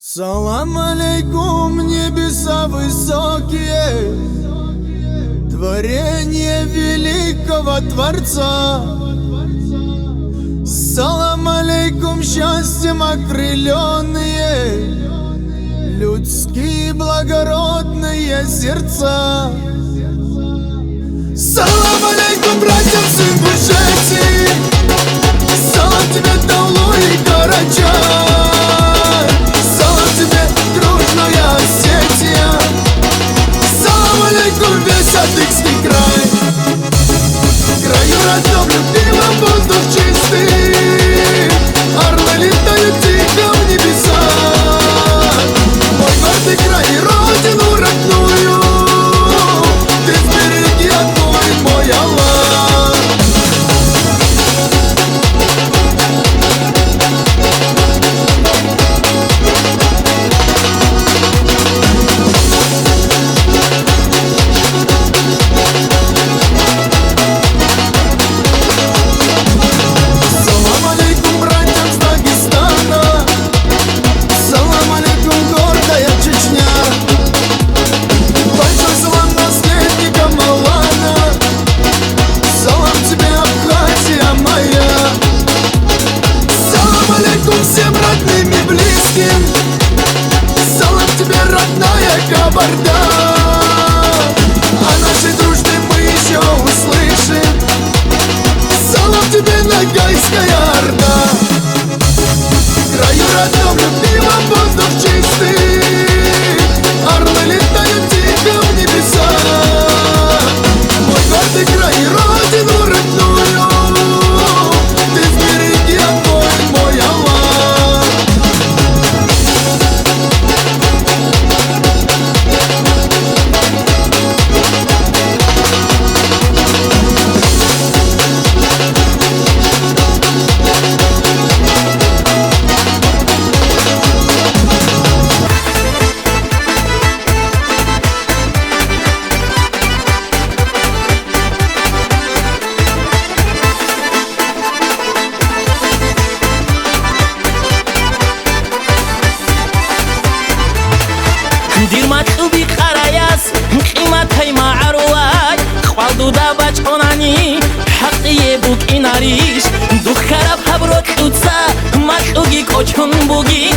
Салам алейкум, небеса высокие, творение великого Творца. Салам алейкум, счастьем окрыленные, людские благородные сердца. Салам алейкум, братьям с Ингушетии, салам тебе, Таулу и Карачай, салам тебе, дружная Осетия, салам алейкум, весь Адыгский край. В краю родном любимом воздух чистый, орлы летают тихо в небеса. Мой гордый край и родину родную ты сбереги, открой, мой Аллах. Салам алейкум, братьям с Дагестана, салам алейкум, гордая Чечня. Большой салам наследникам Алана, салам тебе, Абхазия моя. Салам алейкум всем родным и близким, салам тебе, родная Кабарда. О нашей дружбе мы еще услышим, салам тебе, Ногайская Орда. В краю родном любимом воздух чистый, орлы летают тихо в небеса. Мой гордый край и родину родную ты сбереги, открой, мой Аллах. ديرماتوبي قراياس قيمتي معروي قوالدو دا باچوناني حقي بوك إناريش دو خراب هبروك توتسا ماتوغي كوچون بوغي